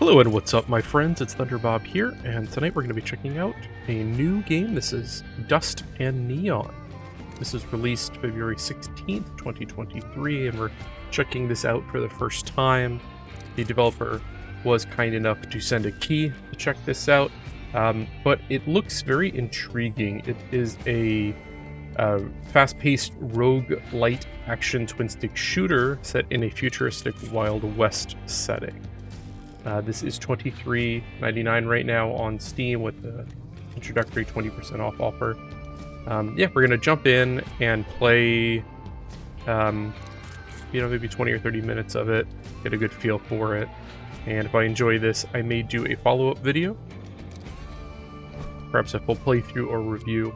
Hello and what's up, my friends? It's ThunderBob here, and tonight we're going to be checking out a new game. This is Dust and Neon. This was released February 16th, 2023, and we're checking this out for the first time. The developer was kind enough to send a key to check this out, but it looks very intriguing. It is a fast-paced roguelite action twin-stick shooter set in a futuristic Wild West setting. This is $23.99 right now on Steam with the introductory 20% off offer. Yeah, we're going to jump in and play, maybe 20 or 30 minutes of it, get a good feel for it. And if I enjoy this, I may do a follow-up video, perhaps a full playthrough or review.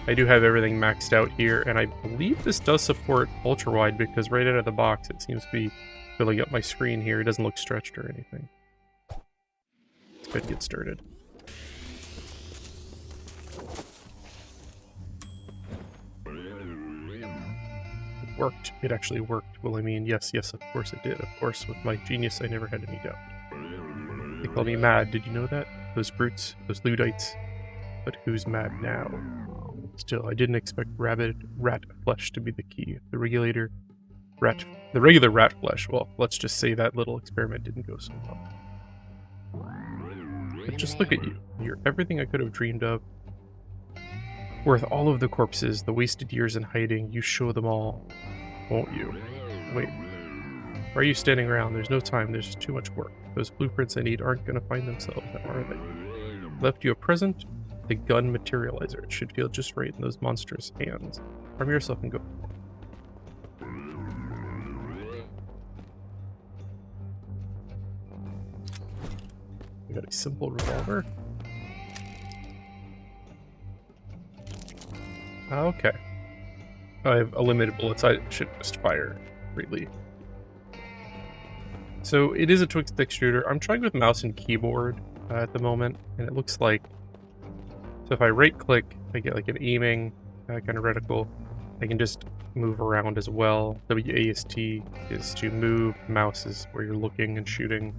I do have everything maxed out here, and I believe this does support ultra-wide because right out of the box it seems to be filling up my screen here. It doesn't look stretched or anything. Let's go get started. It worked. It actually worked. Well, I mean, yes, of course it did. Of course, with my genius, I never had any doubt. They call me mad. Did you know that? Those brutes, those Ludites. But who's mad now? Still, I didn't expect rat flesh to be the key. The regular rat flesh. Well, let's just say that little experiment didn't go so well. But just look at you. You're everything I could have dreamed of. Worth all of the corpses, the wasted years in hiding. You show them all, won't you? Wait. Why are you standing around? There's no time. There's just too much work. Those blueprints I need aren't going to find themselves, are they? Left you a present? The gun materializer. It should feel just right in those monstrous hands. Arm yourself and go. We got a simple revolver. Okay. I have unlimited bullets. I should just fire freely. So it is a twin-stick shooter. I'm trying with mouse and keyboard at the moment, and it looks like. So if I right-click, I get like an aiming kind of reticle. I can just move around as well. WASD is to move. Mouse is where you're looking and shooting.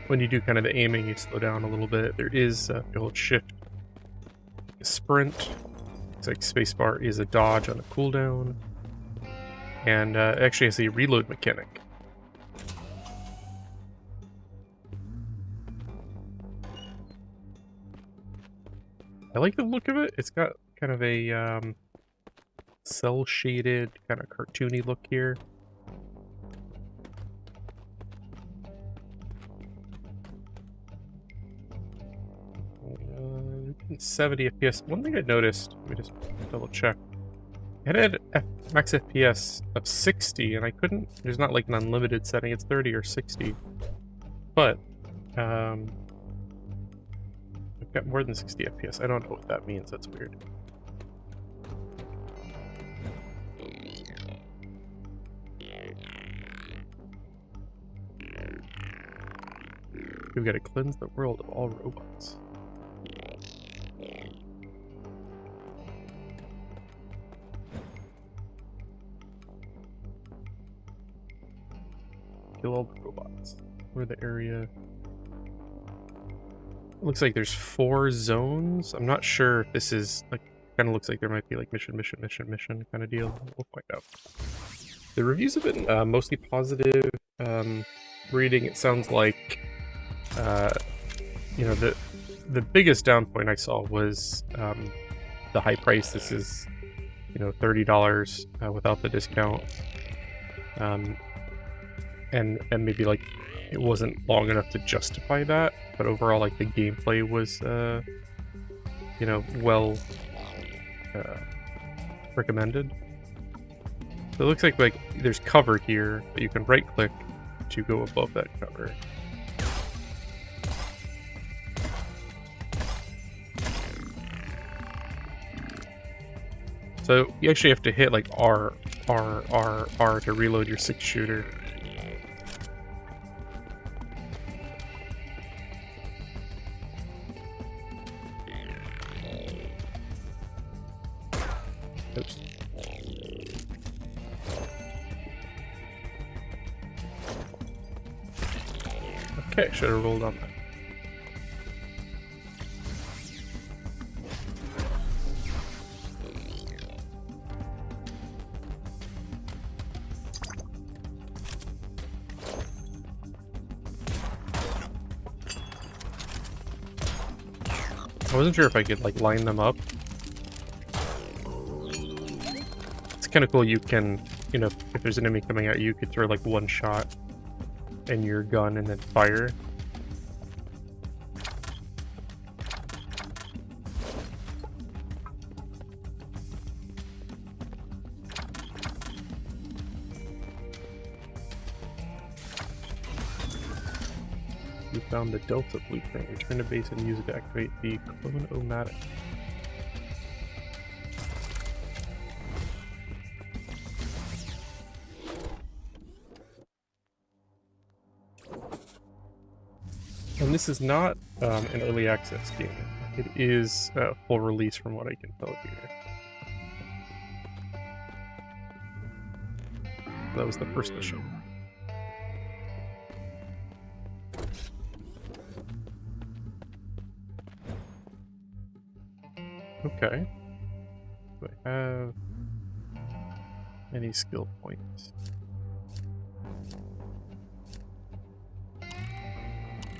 When you do kind of the aiming, you slow down a little bit. There is, if you hold shift, a sprint. It's like spacebar is a dodge on a cooldown. And it actually has a reload mechanic. I like the look of it. It's got kind of a cel-shaded, kind of cartoony look here. 70 FPS. One thing I noticed, let me just double check. It had max FPS of 60, and I couldn't. There's not like an unlimited setting. It's 30 or 60, but I've got more than 60 FPS. I don't know what that means. That's weird. We've got to cleanse the world of all robots. Kill all the robots. Where the area. It looks like there's 4 zones. I'm not sure if this is like. Kind of looks like there might be like mission kind of deal. We'll find out. The reviews have been mostly positive. Reading, it sounds like the biggest down point I saw was the high price. This is $30 without the discount. And maybe like it wasn't long enough to justify that, but overall like the gameplay was well recommended. So it looks like there's cover here, but you can right click to go above that cover. So you actually have to hit like R to reload your 6-shooter. Oops. Okay, should have rolled on that. I wasn't sure if I could like line them up. It's kind of cool. You can, you know, if there's an enemy coming at you, you could throw like one shot in your gun and then fire. You found the Delta blueprint. Return to base and use it to activate the clone-o-matic. And this is not an early access game. It is full release from what I can tell here. That was the first mission. Okay. Do I have any skill points?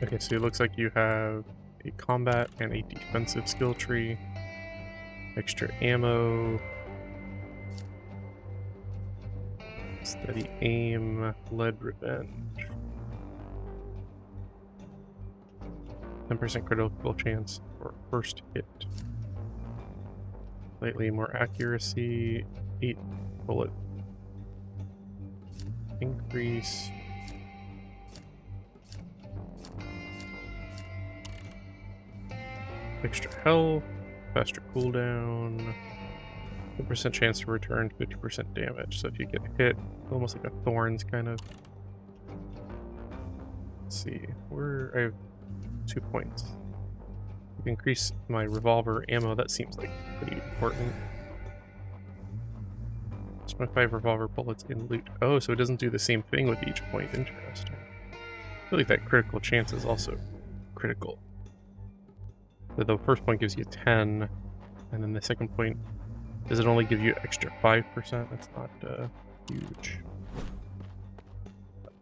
Okay, so it looks like you have a combat and a defensive skill tree, extra ammo, steady aim, lead revenge, 10% critical chance for first hit, slightly more accuracy, 8 bullet increase. Extra health, faster cooldown, 50% chance to return 50% damage. So if you get hit, almost like a thorns kind of. Let's see, I have 2 points. You can increase my revolver ammo, that seems like pretty important. 25 revolver bullets in loot. Oh, so it doesn't do the same thing with each point. Interesting. I feel like that critical chance is also critical. The first point gives you 10, and then the second point, does it only give you extra 5%? That's not huge.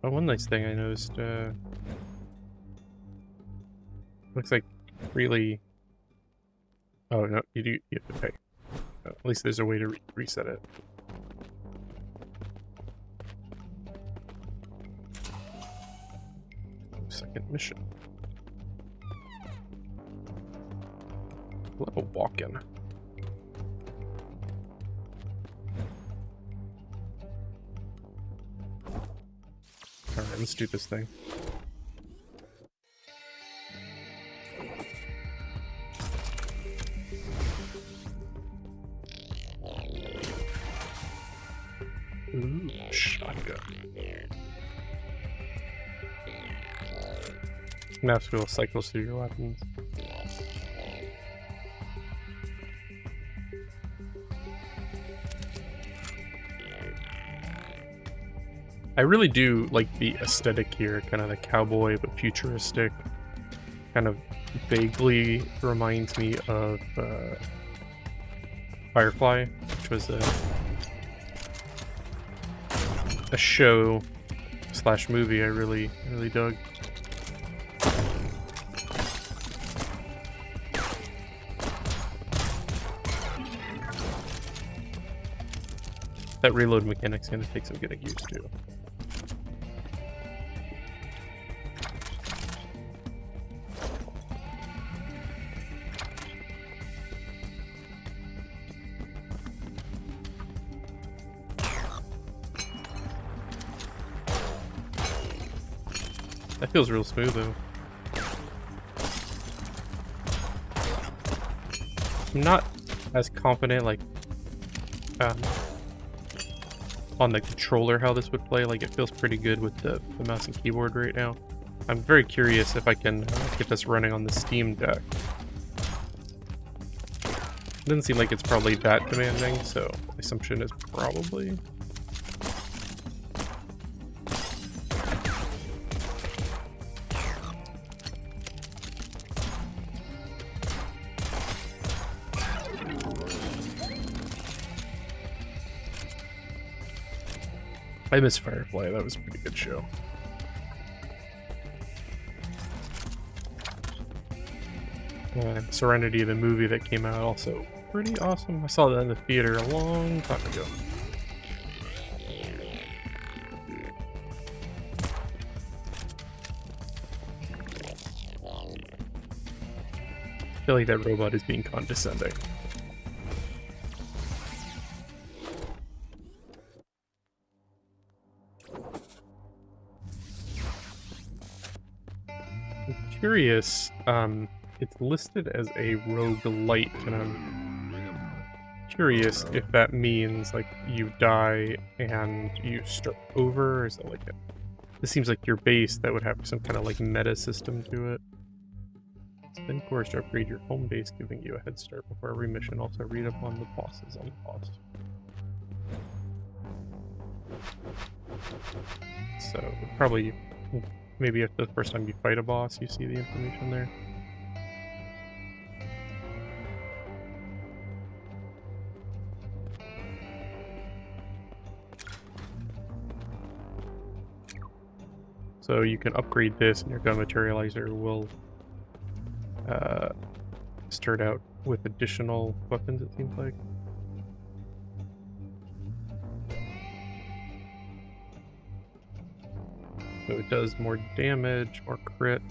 Oh, one nice thing I noticed, looks like really... Oh, no, you have to pay. At least there's a way to reset it. Second mission. We'll have a walk-in. Alright, let's do this thing. Ooh, shotgun. Mouse wheel cycles through your weapons. I really do like the aesthetic here, kind of the cowboy but futuristic. Kind of vaguely reminds me of Firefly, which was a show / movie I really dug. That reload mechanic's gonna take some getting used to. That feels real smooth though. I'm not as confident like on the controller how this would play. Like, it feels pretty good with the mouse and keyboard right now. I'm very curious if I can get this running on the Steam Deck. It doesn't seem like it's probably that demanding, so my assumption is probably. I miss Firefly. That was a pretty good show. And Serenity, the movie that came out, also pretty awesome. I saw that in the theater a long time ago. I feel like that robot is being condescending. I'm curious, it's listed as a roguelite, and I'm curious if that means like you die and you start over, or is it like a... This seems like your base that would have some kind of like meta system to it. Spend cores to upgrade your home base, giving you a head start before every mission. Also read up on the bosses on the boss. So probably, maybe if the first time you fight a boss, you see the information there. So you can upgrade this, and your gun materializer will start out with additional weapons, it seems like. So it does more damage, more crit,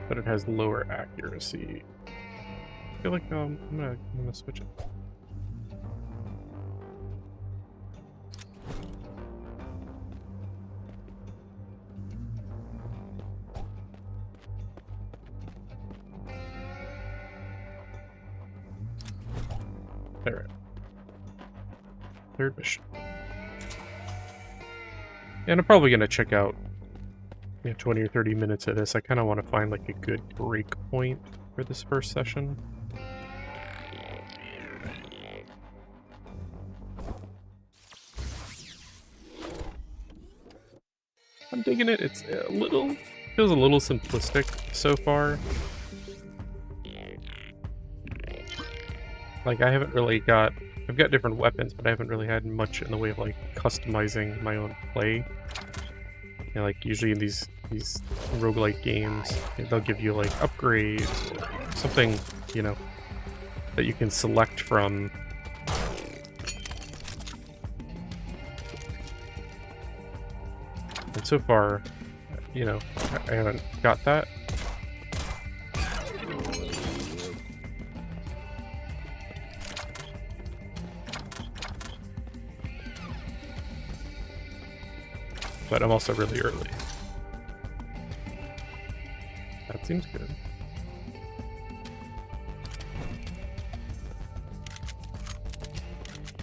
but it has lower accuracy. I feel like I'm gonna switch it. Alright. Third mission. And I'm probably gonna check out 20 or 30 minutes of this. I kind of want to find like a good break point for this first session. I'm digging it. It's a little, feels a little simplistic so far. Like I haven't really got, I've got different weapons, but I haven't really had much in the way of like customizing my own play. You know, like usually in these roguelite games, they'll give you like upgrades or something, you know, that you can select from. And so far, you know, I haven't got that. But I'm also really early. That seems good.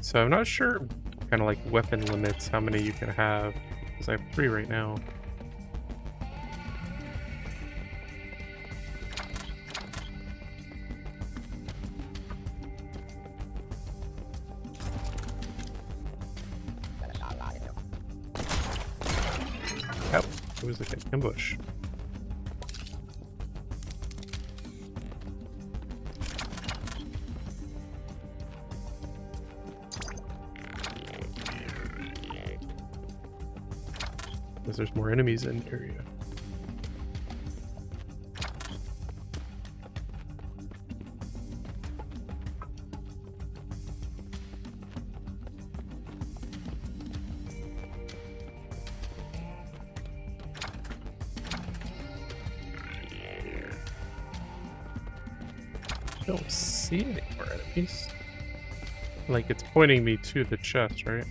So I'm not sure kind of like weapon limits, how many you can have, because I have 3 right now. Yep, it was like an ambush. Because there's more enemies in the area. I don't see any more enemies. Like, it's pointing me to the chest, right?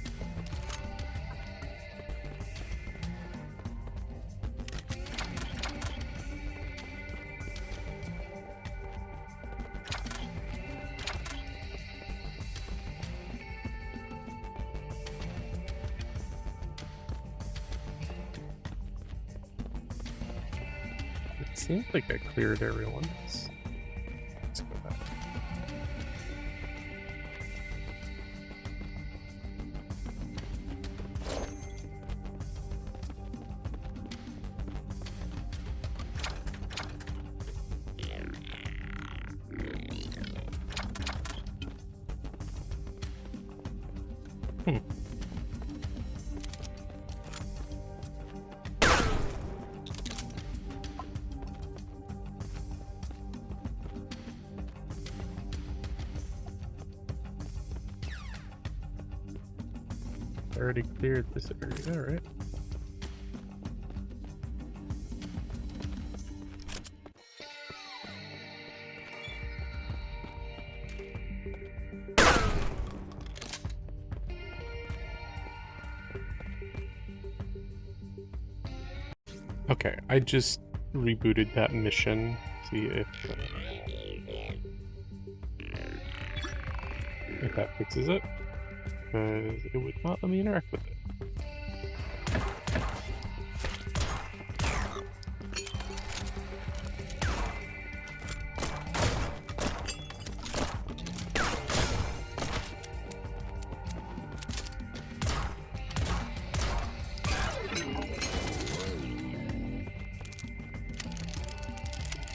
It seems like I cleared everyone. Let's go back. already cleared this area, alright. Okay, I just rebooted that mission. See if that fixes it. Because it would not let me interact with it.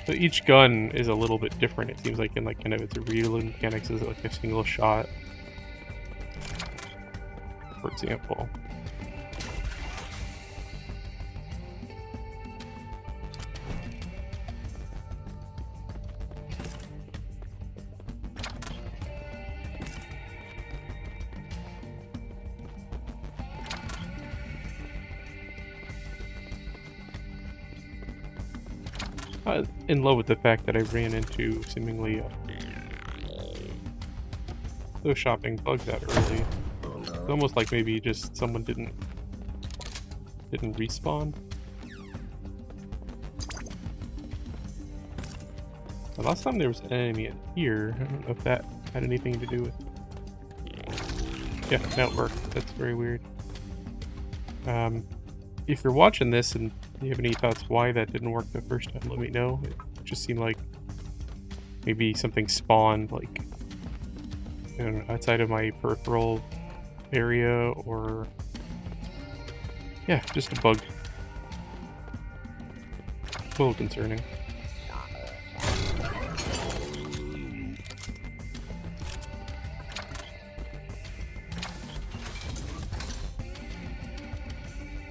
So each gun is a little bit different. It seems like in like kind of its reload mechanics is like a single shot, for example. In love with the fact that I ran into seemingly those shopping bugs that early. It's almost like maybe just someone didn't respawn. The last time there was an enemy in here. I don't know if that had anything to do with. Yeah, now it worked. That's very weird. If you're watching this and you have any thoughts why that didn't work the first time, let me know. It just seemed like maybe something spawned, like, I don't know, outside of my peripheral area, or yeah, just a bug. A little concerning.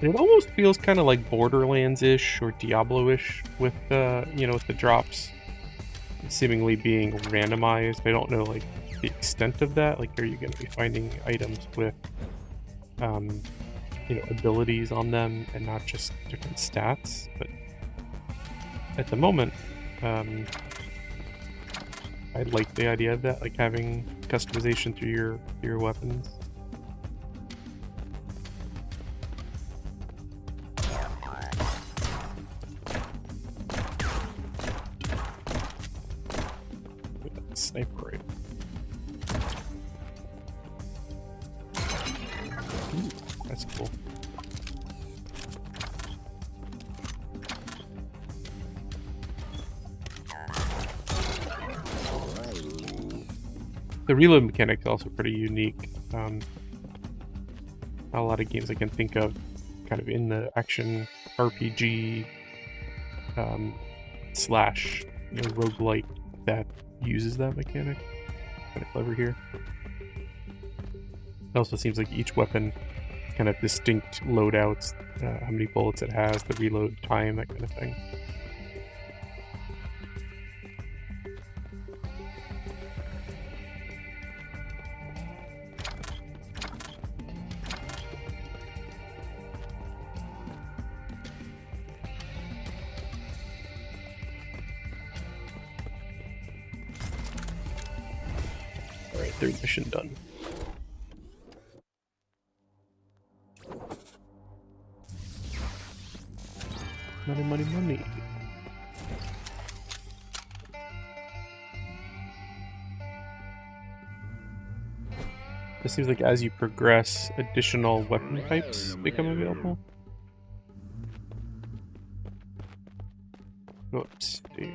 It almost feels kind of like Borderlands-ish or Diablo-ish with you know, with the drops seemingly being randomized. I don't know like the extent of that. Like, are you going to be finding items with you know, abilities on them and not just different stats? But at the moment, I like the idea of that, like having customization through your weapons. Sniper rifle. Ooh, that's cool. The reload mechanic is also pretty unique. Not a lot of games I can think of kind of in the action RPG slash, you know, roguelite that uses that mechanic. Kind of clever here. It also seems like each weapon kind of distinct loadouts, how many bullets it has, the reload time, that kind of thing. Alright, third mission done. Money, money, money. It seems like as you progress, additional weapon types become available. Whoops, dude.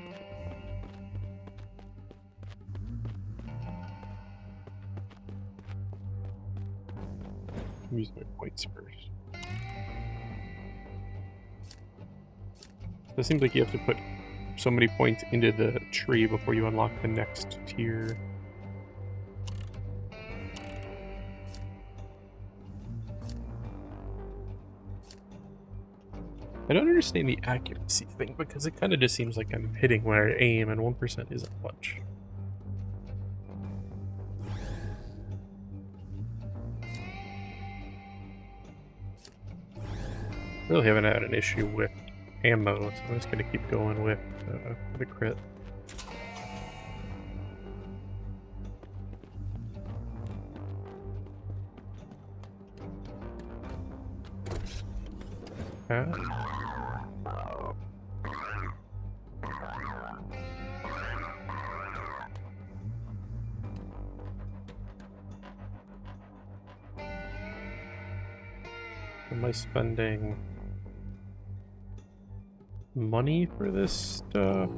Use my points first. So it seems like you have to put so many points into the tree before you unlock the next tier. I don't understand the accuracy thing, because it kind of just seems like I'm hitting where I aim, and 1% isn't much. Really haven't had an issue with ammo, so I'm just gonna keep going with the crit. Am I spending money for this stuff?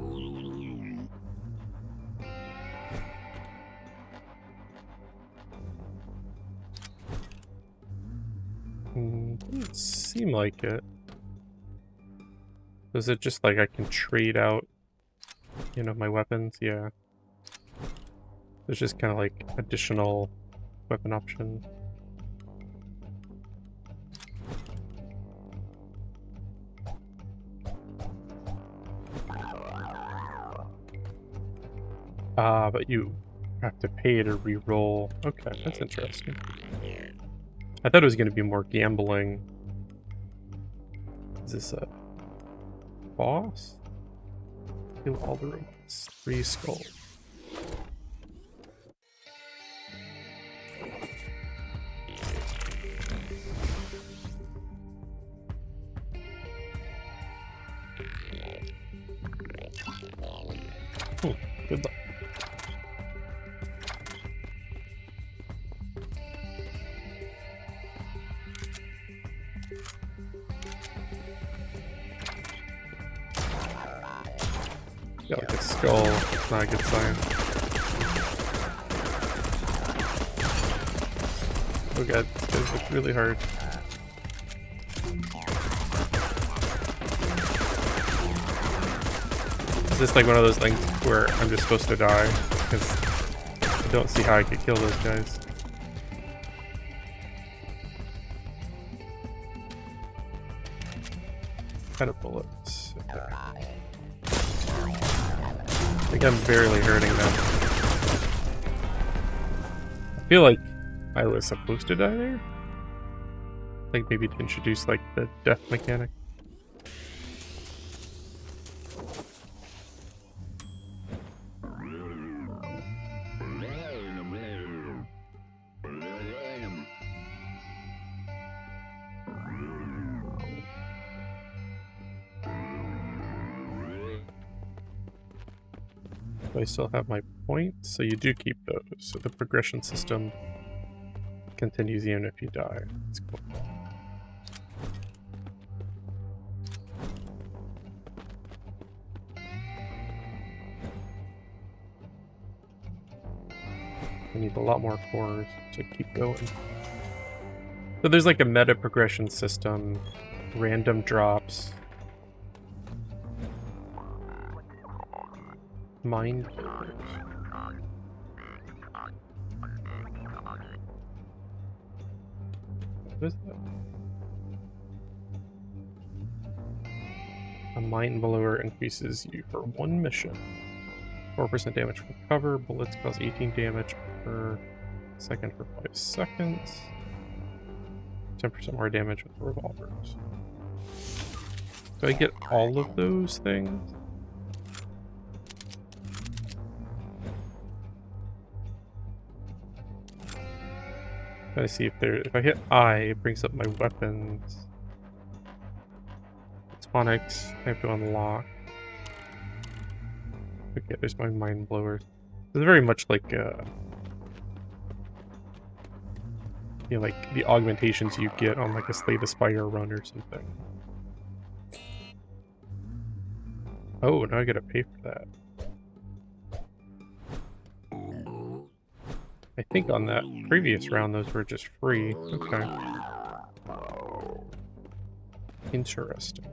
Doesn't seem like it. Is it just like I can trade out, you know, my weapons? Yeah. There's just kind of like additional weapon options. But you have to pay to re-roll. Okay, that's interesting. I thought it was going to be more gambling. Is this a boss? Kill all the robots. 3 skulls. Good luck. Got like a skull. It's not a good sign. Oh god, this guy's like really hard. Is this like one of those things where I'm just supposed to die? Because I don't see how I could kill those guys. Kind of bullets. Okay. I think I'm barely hurting them. I feel like I was supposed to die there. Like maybe to introduce like the death mechanic. I still have my points, so you do keep those. So the progression system continues even if you die. That's cool. I need a lot more cores to keep going. So there's like a meta progression system, random drops. Mind blowers. What is that? A mind blower increases you for 1 mission. 4% damage from cover. Bullets cause 18 damage per second for 5 seconds. 10% more damage with revolvers. Do I get all of those things? Trying to see if I hit I, it brings up my weapons. Tonics, I have to unlock. Okay, there's my mind blowers. It's very much like you know, like the augmentations you get on like a Slay the Spire run or something. Oh, now I gotta pay for that. I think on that previous round those were just free. Okay. Interesting.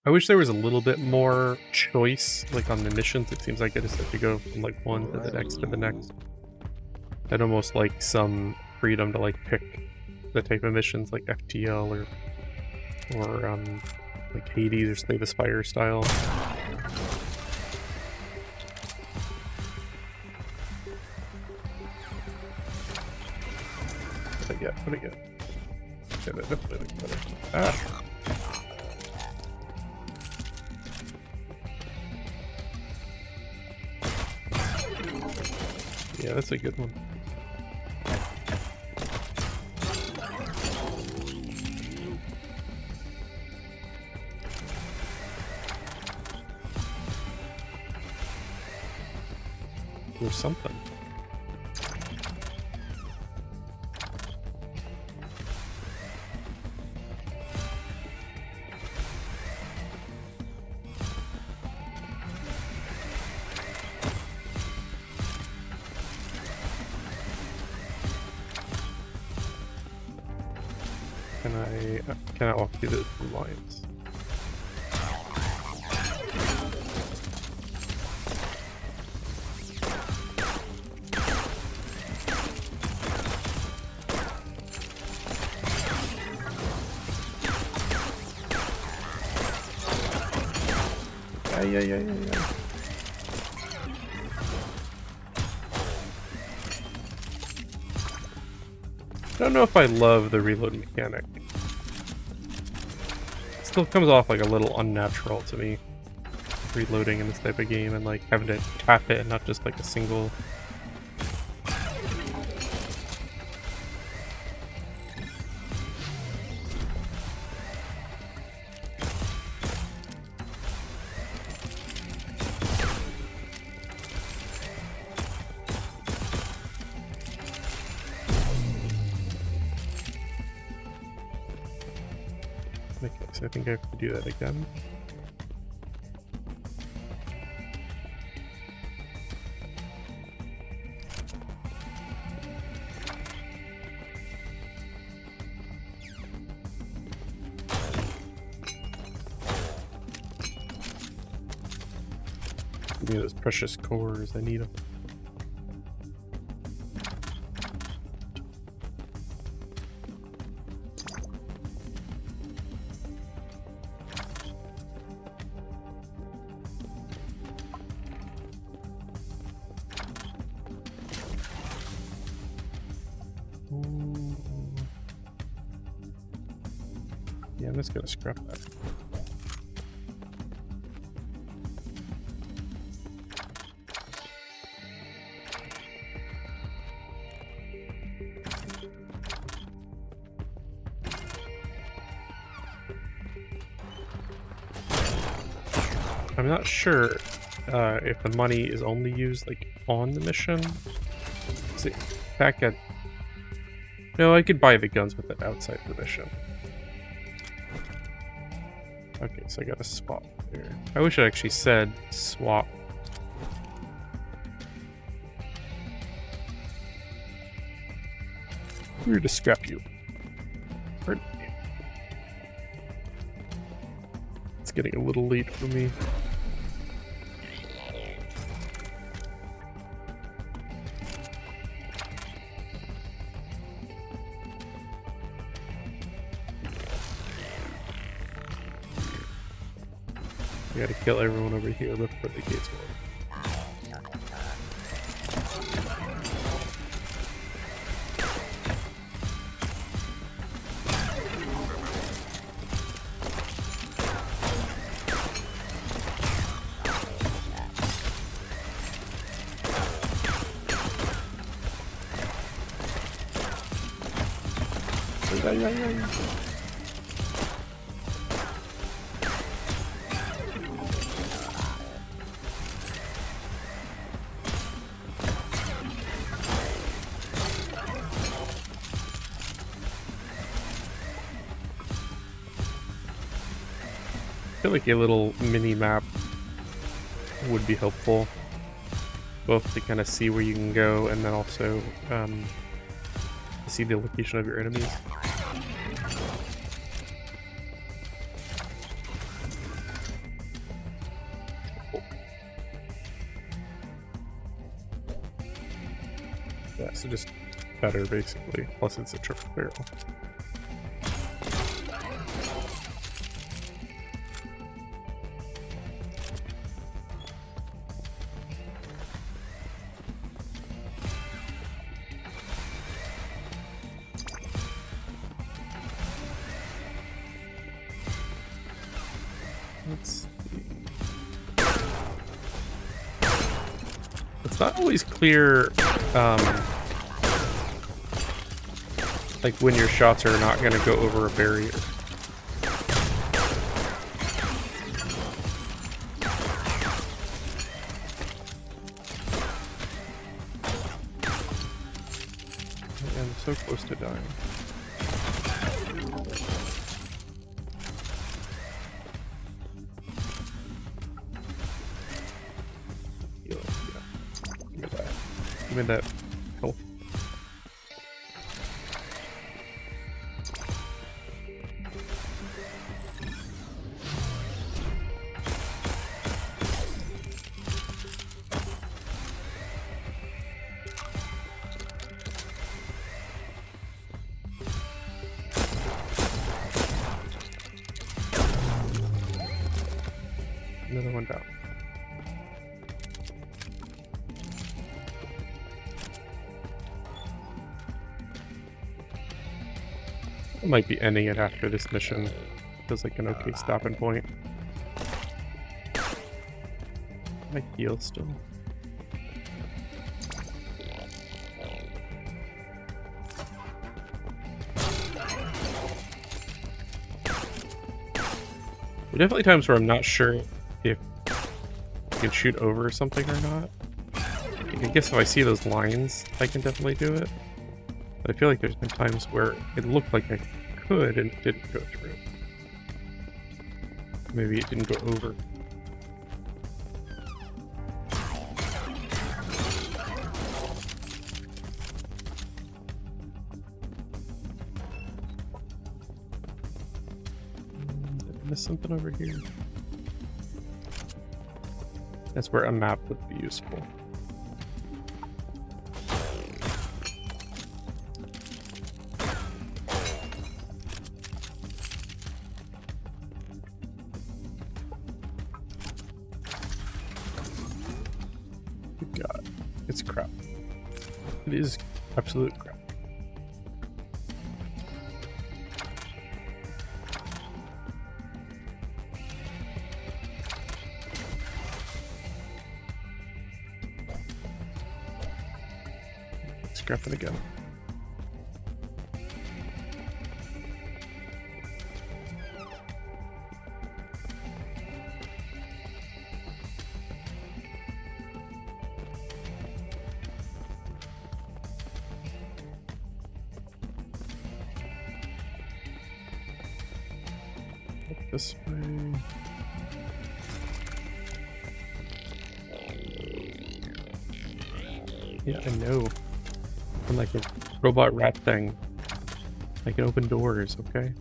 I wish there was a little bit more choice, like on the missions. It seems like I just have to go from like one to the next to the next. I'd almost like some freedom to like pick the type of missions like FTL or like Hades or Slay the Spire style. What I get? What I get? Okay, that definitely looks better. Ah! Yeah, that's a good one. There's something. Can I walk through those blue lines? Yeah. I don't know if I love the reload mechanic. It still comes off like a little unnatural to me, reloading in this type of game and like having to tap it and not just like a single. Okay, so I think I have to do that again. Give me those precious cores, I need them. Yeah, I'm just gonna scrap that. I'm not sure if the money is only used like on the mission. See, back at... No, I could buy the guns with it outside the mission. Okay, so I got a spot there. I wish it actually said swap. We're to scrap you. Pardon me. It's getting a little late for me. I gotta kill everyone over here before the gates open. I feel like a little mini map would be helpful, both to kind of see where you can go and then also to see the location of your enemies. Yeah, so just better basically, plus it's a triple barrel. It's not always clear, like when your shots are not going to go over a barrier. I'm so close to dying. Give me that health. Another one down. I might be ending it after this mission. Feels like an okay stopping point. I heal still. There are definitely times where I'm not sure if I can shoot over something or not. I guess if I see those lines, I can definitely do it. But I feel like there's been times where it looked like I could and it didn't go through. Maybe it didn't go over. Did I miss something over here? That's where a map would be useful. God, it's crap. It is absolute crap. Scrap it again. This way. Yeah, I know. I'm like a robot rat thing. I can open doors, okay?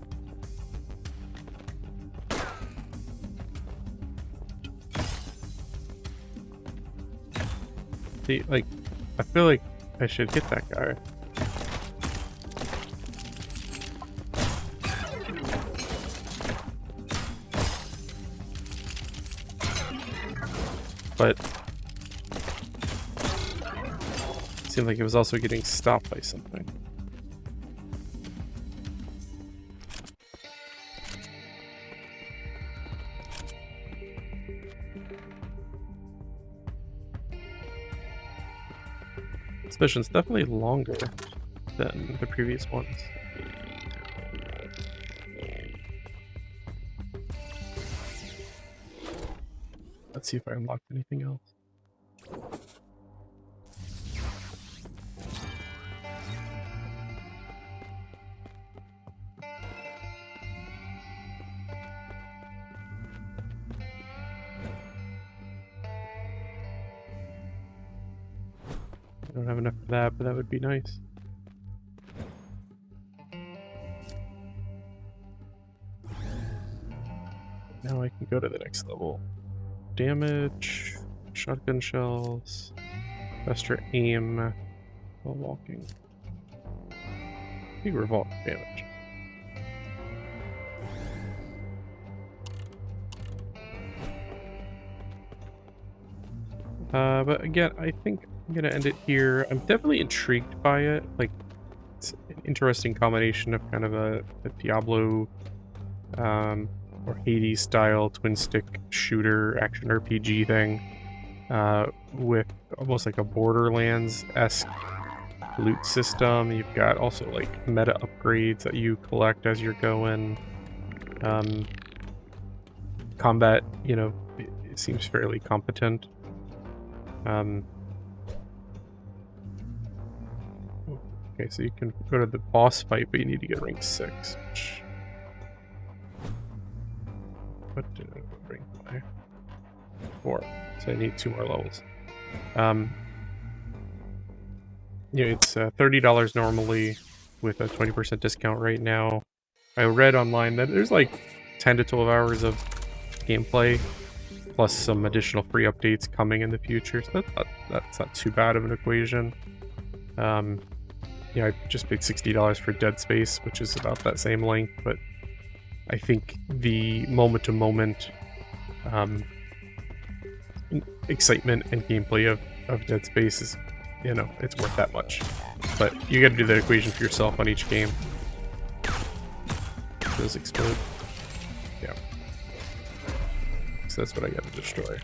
See, like, I feel like I should hit that guy. But it seemed like it was also getting stopped by something. This mission's definitely longer than the previous ones. Let's see if I unlocked anything else. I don't have enough for that, but that would be nice. Now I can go to the next level. Damage, shotgun shells, faster aim while walking. Big revolver damage. But again, I think I'm gonna end it here. I'm definitely intrigued by it. Like, it's an interesting combination of kind of a Diablo or Hades style twin stick shooter action RPG thing with almost like a Borderlands-esque loot system. You've got also like meta upgrades that you collect as you're going. Combat, you know, it seems fairly competent. Okay, so you can go to the boss fight, but you need to get rank 6. What did I go rank by? 4. So I need 2 more levels. Yeah, it's $30 normally with a 20% discount right now. I read online that there's like 10 to 12 hours of gameplay plus some additional free updates coming in the future, so that's not too bad of an equation. Yeah, I just paid $60 for Dead Space, which is about that same length, but I think the moment-to-moment excitement and gameplay of Dead Space is, you know, it's worth that much. But you gotta do the equation for yourself on each game. Does explode? Yeah. So that's what I gotta destroy.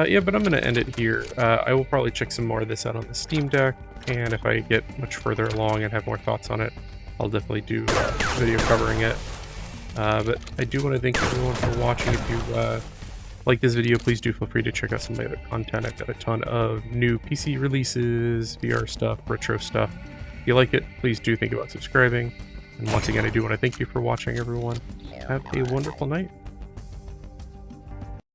Yeah, but I'm going to end it here. I will probably check some more of this out on the Steam Deck, and if I get much further along and have more thoughts on it, I'll definitely do a video covering it. But I do want to thank everyone for watching. If you like this video, please do feel free to check out some of my other content. I've got a ton of new PC releases, VR stuff, retro stuff. If you like it, please do think about subscribing. And once again, I do want to thank you for watching, everyone. Have a wonderful night.